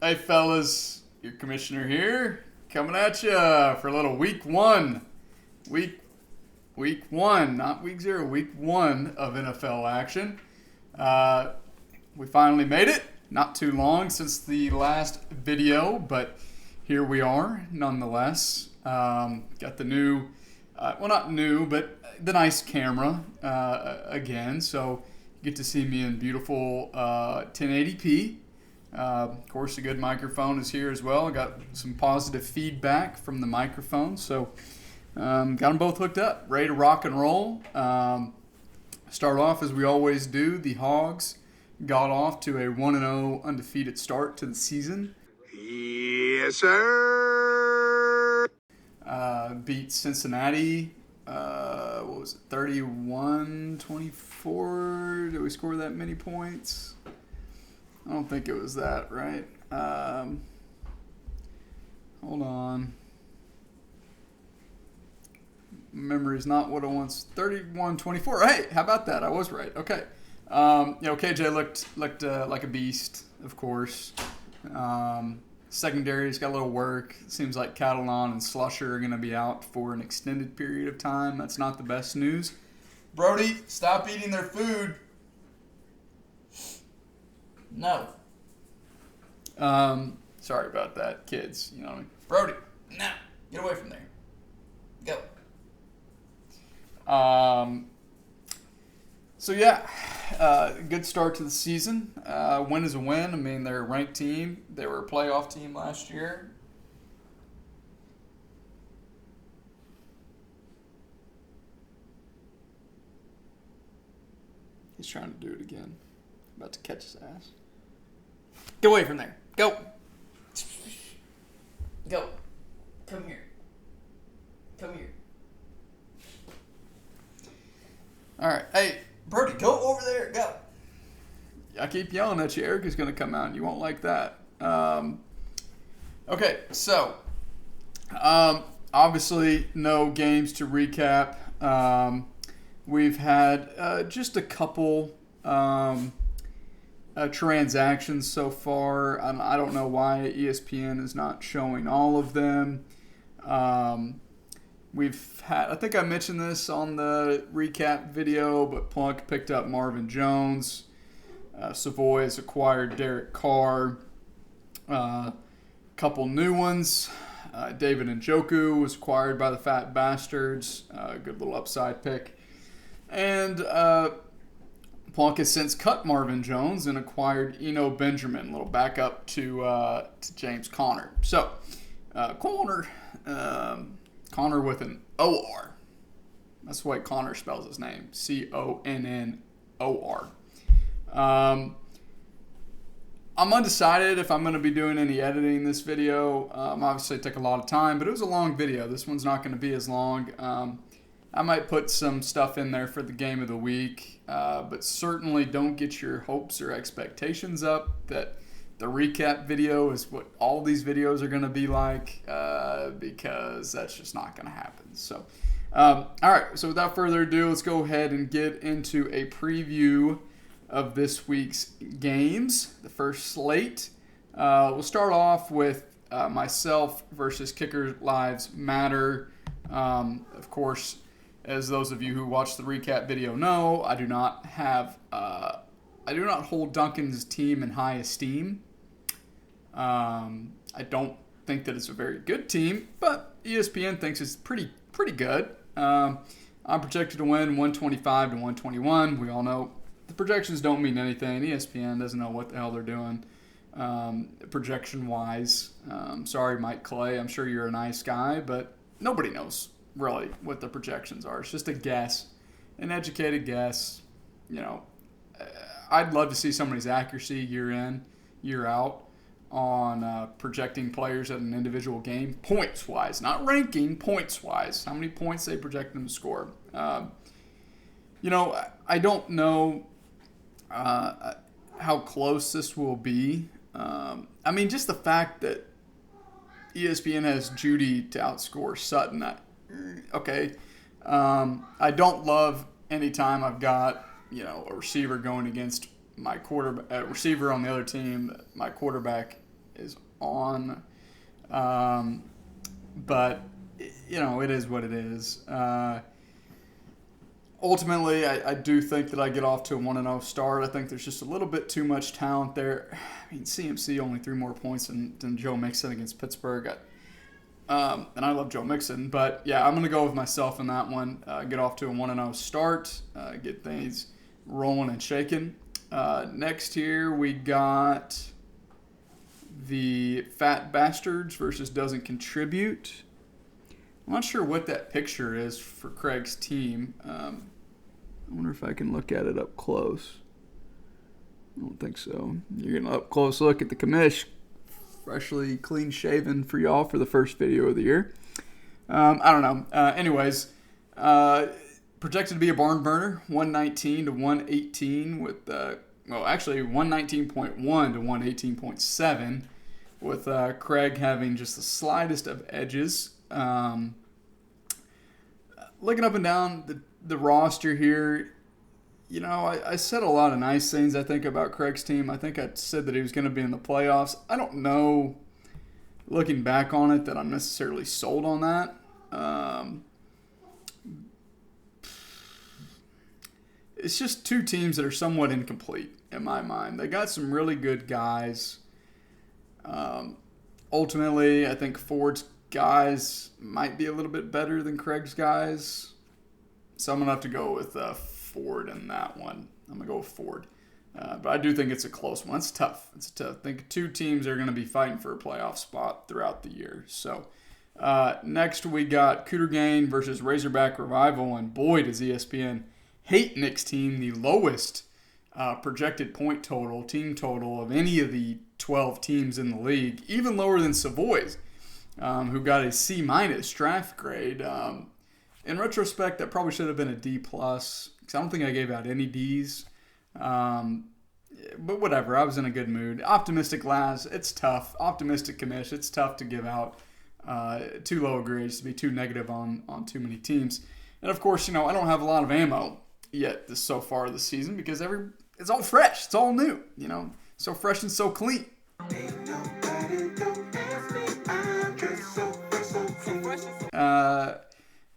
Hey fellas, your commissioner here, coming at you for a little week week one, not week zero, week one of NFL action. Uh, we finally made it. Not too long since the last video, but here we are nonetheless. Got the new, well not new, but the nice camera again, so you get to see me in beautiful 1080p. Of course, a good microphone is here as well. I got some positive feedback from the microphone, so got them both hooked up, ready to rock and roll. Start off as we always do. The Hogs got off to a 1-0 undefeated start to the season. Yes, sir. Beat Cincinnati. What was it? 31-24. Did we score that many points? I don't think it was that, right? Hold on. Memory's not what it wants. 31-24. Hey, how about that? I was right. Okay. KJ looked like a beast, of course. Secondary's got a little work. Seems like Catalan and Slusher are going to be out for an extended period of time. That's not the best news. Brody, stop eating their food. No. Sorry about that, kids. You know what I mean? Brody, no. Get away from there. Go. Good start to the season. Win is a win. I mean, they're a ranked team. They were a playoff team last year. He's trying to do it again. About to catch his ass. Get away from there. Go. Go. Come here. Come here. All right. Hey, Brody, go over there. Go. I keep yelling at you. Erica's going to come out, and you won't like that. Okay, so obviously no games to recap. We've had just a couple transactions so far. I don't know why ESPN is not showing all of them. We've had, I think I mentioned this on the recap video, but Plunk picked up Marvin Jones. Savoy has acquired Derek Carr. Couple new ones. David Njoku was acquired by the Fat Bastards. Good little upside pick. And Plunk has since cut Marvin Jones and acquired Eno Benjamin, a little backup to James Conner. So, Conner with an O-R. That's the way Connor spells his name. Connor. I'm undecided if I'm going to be doing any editing this video. Obviously, it took a lot of time, but it was a long video. This one's not going to be as long. I might put some stuff in there for the game of the week, but certainly don't get your hopes or expectations up that the recap video is what all these videos are going to be like, because that's just not going to happen. So, all right, so without further ado, let's go ahead and get into a preview of this week's games, the first slate. We'll start off with myself versus Kicker Lives Matter. Of course, as those of you who watched the recap video know, I do not hold Duncan's team in high esteem. I don't think that it's a very good team, but ESPN thinks it's pretty good. I'm projected to win 125 to 121. We all know the projections don't mean anything. ESPN doesn't know what the hell they're doing projection-wise. Sorry, Mike Clay. I'm sure you're a nice guy, but nobody knows really what the projections are. It's just a guess, an educated guess. You know, I'd love to see somebody's accuracy year in, year out on projecting players at an individual game, points-wise, not ranking, points-wise, how many points they project them to score. I don't know how close this will be. Just the fact that ESPN has Judy to outscore Sutton. I don't love any time I've got, a receiver going against my receiver on the other team, my quarterback is on. But, it is what it is. Ultimately, I do think that I get off to a 1-0 start. I think there's just a little bit too much talent there. I mean, CMC only 3 more points than Joe Mixon against Pittsburgh. And I love Joe Mixon. But, yeah, I'm going to go with myself in that one. Get off to a 1-0 start. Get things rolling and shaking. Next here, we got the Fat Bastards versus Doesn't Contribute. I'm not sure what that picture is for Craig's team. I wonder if I can look at it up close. I don't think so. You're getting an up close look at the commish. Freshly clean shaven for y'all for the first video of the year. I don't know. Anyways, projected to be a barn burner, 119 to 118 with, actually 119.1 to 118.7 with Craig having just the slightest of edges. Looking up and down the roster here, I said a lot of nice things, I think, about Craig's team. I think I said that he was going to be in the playoffs. I don't know, looking back on it, that I'm necessarily sold on that. It's just two teams that are somewhat incomplete in my mind. They got some really good guys. Ultimately, I think Ford's guys might be a little bit better than Craig's guys. So I'm going to have to go with Ford in that one. I'm going to go with Ford. But I do think it's a close one. It's tough. I think two teams are going to be fighting for a playoff spot throughout the year. So next we got Cooter Gang versus Razorback Revival. And boy, does ESPN hate Nick's team. The lowest projected team total of any of the 12 teams in the league. Even lower than Savoy's. Who got a C- draft grade. In retrospect, that probably should have been a D+, because I don't think I gave out any Ds. But whatever, I was in a good mood. Optimistic Laz, it's tough. Optimistic Commish, it's tough to give out too low grades, to be too negative on too many teams. And of course, I don't have a lot of ammo yet so far this season, because it's all fresh, it's all new, so fresh and so clean.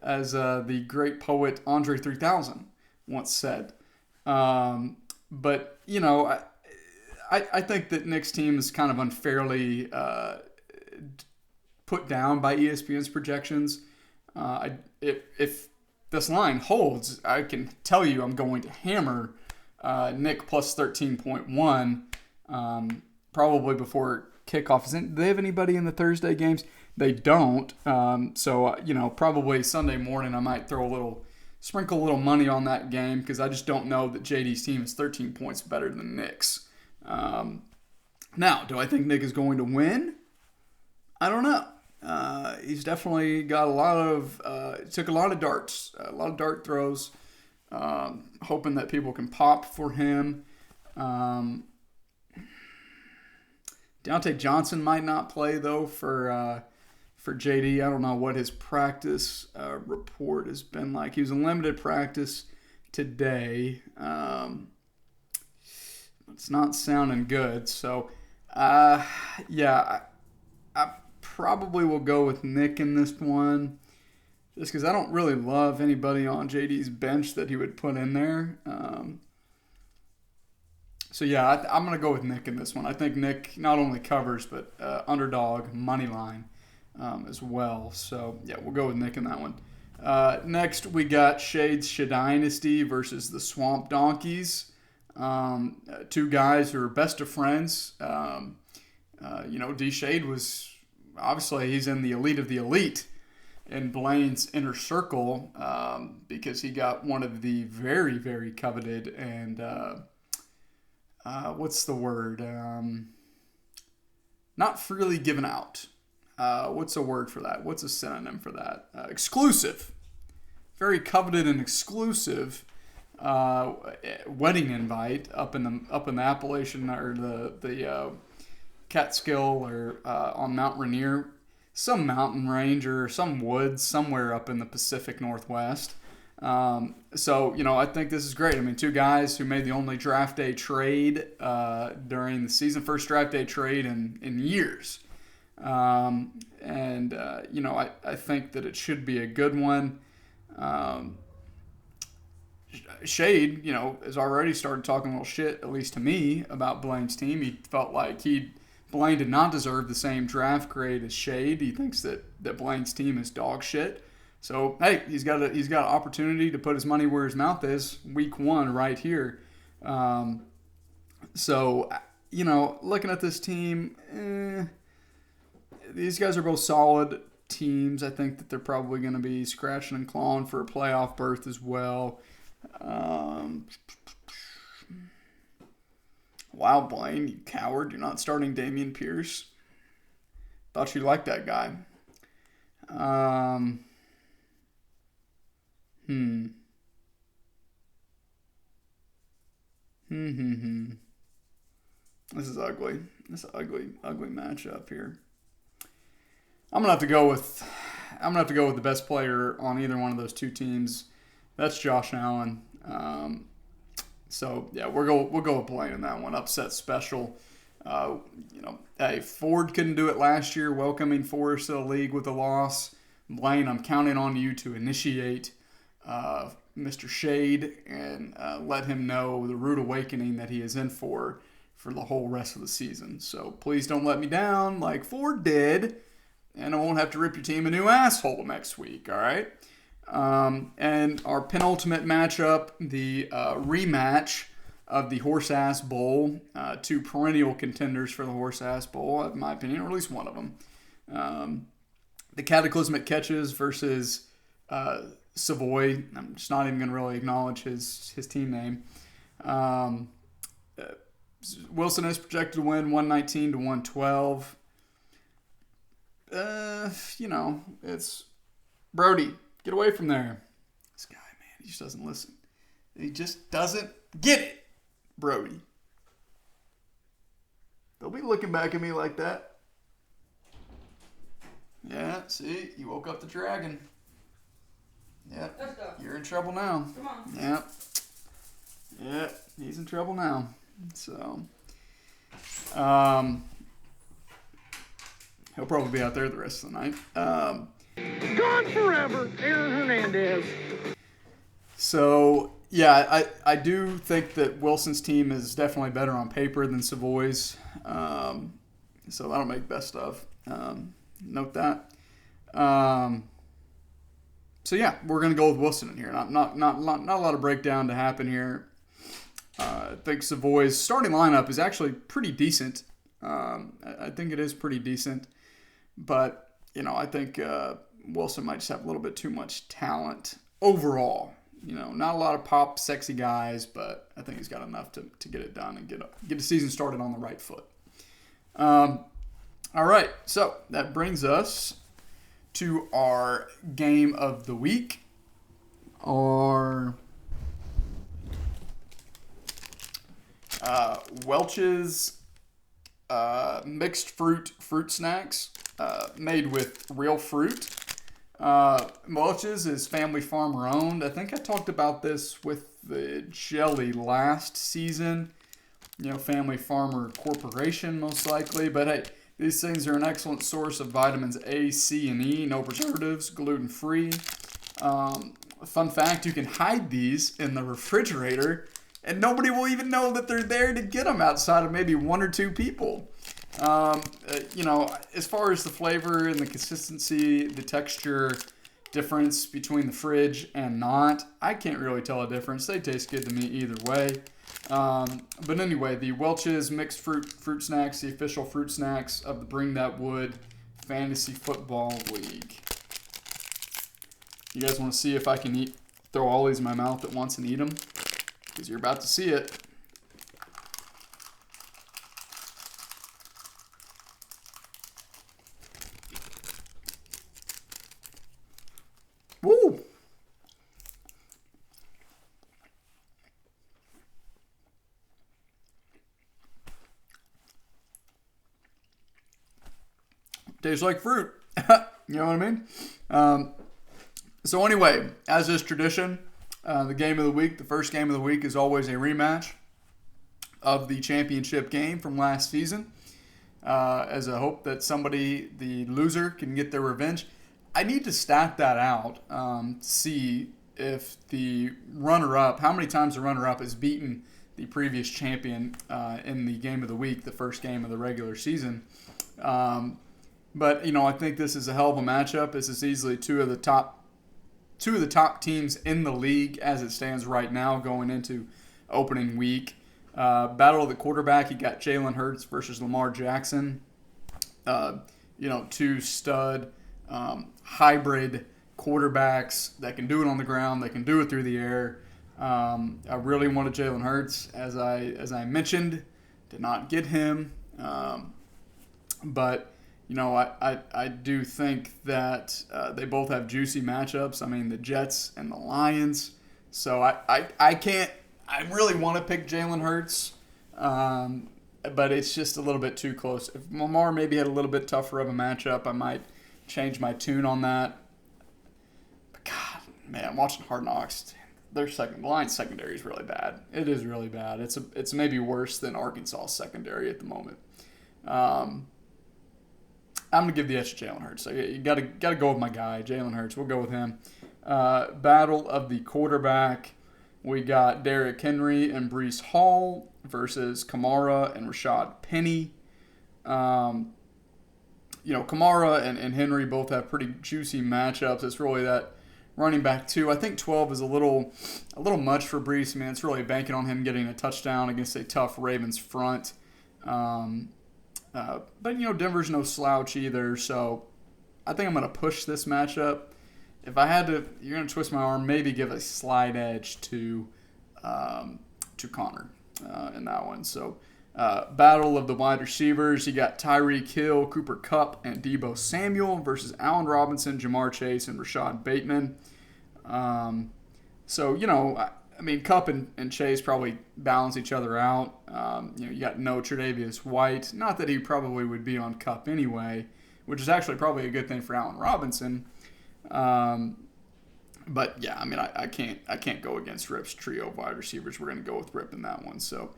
As the great poet Andre 3000 once said. But, I think that Nick's team is kind of unfairly put down by ESPN's projections. If this line holds, I can tell you I'm going to hammer Nick plus 13.1 probably before kickoff. Do they have anybody in the Thursday games? They don't. So, probably Sunday morning I might sprinkle a little money on that game, because I just don't know that JD's team is 13 points better than Nick's. Now, do I think Nick is going to win? I don't know. He's definitely got took a lot of darts, a lot of dart throws, hoping that people can pop for him. Deontay Johnson might not play, though, for JD. I don't know what his practice report has been like. He was in limited practice today. It's not sounding good. So, I probably will go with Nick in this one, just because I don't really love anybody on JD's bench that he would put in there. I'm going to go with Nick in this one. I think Nick not only covers, but underdog, money line as well. So, we'll go with Nick in that one. Next, we got Shade's Shadynasty versus the Swamp Donkeys. Two guys who are best of friends. D. Shade was, obviously, he's in the elite of the elite in Blaine's inner circle because he got one of the very, very coveted and... what's the word? Not freely given out. What's a word for that? What's a synonym for that? Exclusive. Very coveted and exclusive wedding invite up in the Appalachian or the Catskill or on Mount Rainier, some mountain range or some woods somewhere up in the Pacific Northwest. So, I think this is great. I mean, two guys who made the only draft day trade during the season, first draft day trade in years. I think that it should be a good one. Shade, has already started talking a little shit, at least to me, about Blaine's team. He felt like Blaine did not deserve the same draft grade as Shade. He thinks that Blaine's team is dog shit. So hey, he's got an opportunity to put his money where his mouth is. Week 1 right here. Looking at this team, these guys are both solid teams. I think that they're probably going to be scratching and clawing for a playoff berth as well. Wow, Blaine, you coward. You're not starting Damian Pierce. Thought you liked that guy. This is ugly. This is ugly matchup here. I'm gonna have to go with the best player on either one of those two teams. That's Josh Allen. We'll go with Blaine in that one. Upset special. Hey, Ford couldn't do it last year, welcoming Forrest to the league with a loss. Blaine, I'm counting on you to initiate Mr. Shade and let him know the rude awakening that he is in for the whole rest of the season. So please don't let me down like Ford did, and I won't have to rip your team a new asshole next week, all right? And our penultimate matchup, the rematch of the Horse Ass Bowl, two perennial contenders for the Horse Ass Bowl, in my opinion, or at least one of them. The Cataclysmic Catches versus Savoy. I'm just not even going to really acknowledge his team name. Wilson is projected to win 119 to 112. It's Brody. Get away from there. This guy, man, he just doesn't listen. He just doesn't get it, Brody. They'll be looking back at me like that. Yeah, see, you woke up the dragon. Yep, you're in trouble now. Come on. Yep, he's in trouble now. So, he'll probably be out there the rest of the night. Gone forever, Aaron Hernandez. So, yeah, I do think that Wilson's team is definitely better on paper than Savoy's. So that'll make best of. Note that. So yeah, we're gonna go with Wilson in here. Not a lot of breakdown to happen here. I think Savoy's starting lineup is actually pretty decent. I think it is pretty decent, but I think Wilson might just have a little bit too much talent overall. Not a lot of pop, sexy guys, but I think he's got enough to get it done and get the season started on the right foot. All right, so that brings us to our game of the week. Our Welch's mixed fruit snacks made with real fruit. Welch's is family farmer owned. I think I talked about this with the jelly last season. Family farmer corporation most likely. But hey, these things are an excellent source of vitamins A, C, and E. No preservatives, gluten free. Fun fact: you can hide these in the refrigerator, and nobody will even know that they're there to get them outside of maybe one or two people. As far as the flavor and the consistency, the texture difference between the fridge and not, I can't really tell a difference. They taste good to me either way. But anyway, the Welch's Mixed Fruit Snacks, the official fruit snacks of the Bring That Wood Fantasy Football League. You guys want to see if I can throw all these in my mouth at once and eat them? Because you're about to see it. Woo! Tastes like fruit. You know what I mean? So anyway, as is tradition, the game of the week, the first game of the week is always a rematch of the championship game from last season, as a hope that somebody, the loser, can get their revenge. I need to stat that out, see if the runner-up, how many times the runner-up has beaten the previous champion in the game of the week, the first game of the regular season. But I think this is a hell of a matchup. This is easily two of the top teams in the league as it stands right now going into opening week. Battle of the quarterback, you got Jalen Hurts versus Lamar Jackson. Two stud hybrid quarterbacks that can do it on the ground, they can do it through the air. I really wanted Jalen Hurts, as I mentioned, did not get him. But I do think that they both have juicy matchups. I mean, the Jets and the Lions. So I really want to pick Jalen Hurts, but it's just a little bit too close. If Lamar maybe had a little bit tougher of a matchup, I might change my tune on that. But God, man, watching Hard Knocks, the Lions secondary is really bad. It is really bad. It's maybe worse than Arkansas secondary at the moment. I'm gonna give the edge to Jalen Hurts. So you gotta go with my guy, Jalen Hurts. We'll go with him. Battle of the quarterback. We got Derrick Henry and Breece Hall versus Kamara and Rashad Penny. Kamara and Henry both have pretty juicy matchups. It's really that running back two. I think 12 is a little much for Breece. Man, it's really banking on him getting a touchdown against a tough Ravens front. But Denver's no slouch either. So I think I'm going to push this matchup. If I had to, you're going to twist my arm, maybe give a slight edge to Connor in that one. So, battle of the wide receivers. You got Tyreek Hill, Cooper Kupp, and Deebo Samuel versus Allen Robinson, Jamar Chase, and Rashad Bateman. Kupp and Chase probably balance each other out. You got no Tre'Davious White. Not that he probably would be on Kupp anyway, which is actually probably a good thing for Allen Robinson. But yeah, I can't go against Rip's trio of wide receivers. We're going to go with Rip in that one. So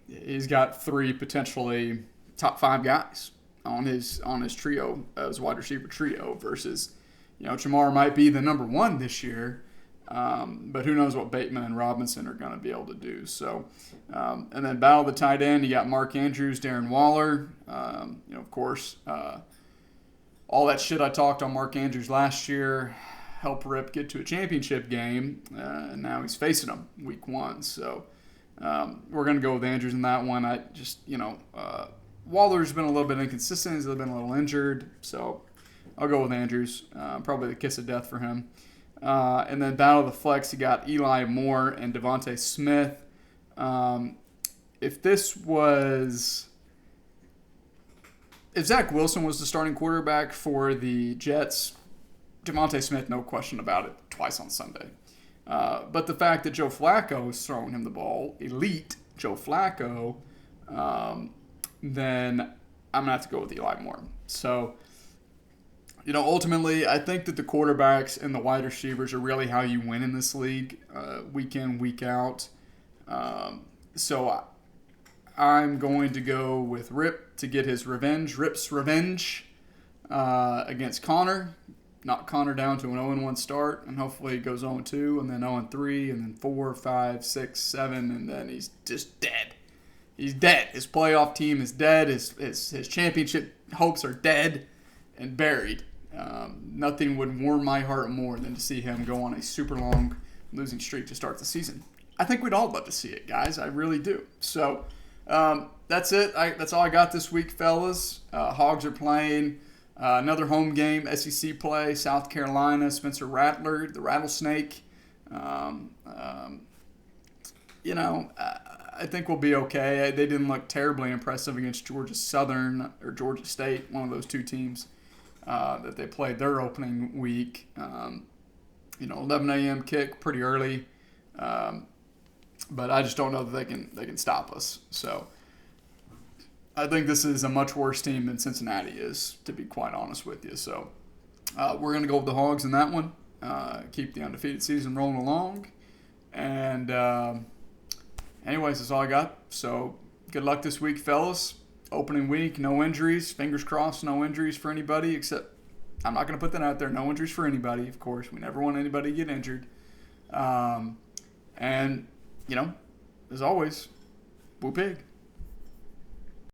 he's got three potentially top 5 guys on his trio, his wide receiver trio, versus Jamar might be the number 1 this year, but who knows what Bateman and Robinson are going to be able to do. So and then battle of the tight end, you got Mark Andrews, Darren Waller, of course. All that shit I talked on Mark Andrews last year helped Rip get to a championship game, and now he's facing them week 1. So we're going to go with Andrews in that one. Waller's been a little bit inconsistent. He's been a little injured. So I'll go with Andrews. Probably the kiss of death for him. And then battle of the flex, you got Eli Moore and Devontae Smith. If Zach Wilson was the starting quarterback for the Jets, Devontae Smith, no question about it, twice on Sunday. But the fact that Joe Flacco is throwing him the ball, elite Joe Flacco, then I'm going to have to go with Eli Moore. So, ultimately, I think that the quarterbacks and the wide receivers are really how you win in this league, week in, week out. So I'm going to go with Rip to get his revenge. Rip's revenge against Connor. Knock Connor down to an 0-1 start, and hopefully he goes 0-2, and then 0-3, and then 4, 5, 6, 7, and then he's just dead. He's dead. His playoff team is dead. His championship hopes are dead and buried. Nothing would warm my heart more than to see him go on a super long losing streak to start the season. I think we'd all love to see it, guys. I really do. So that's it. That's all I got this week, fellas. Hogs are playing another home game, SEC play, South Carolina, Spencer Rattler, the Rattlesnake. I think we'll be okay. They didn't look terribly impressive against Georgia Southern or Georgia State, one of those two teams that they played their opening week. 11 a.m. kick, pretty early. But I just don't know that they can stop us. So I think this is a much worse team than Cincinnati is, to be quite honest with you. So we're going to go with the Hogs in that one. keep the undefeated season rolling along. And anyways, that's all I got. So good luck this week, fellas. Opening week, no injuries. Fingers crossed, no injuries for anybody, except I'm not going to put that out there. No injuries for anybody, of course. We never want anybody to get injured. And, as always, whoop pig.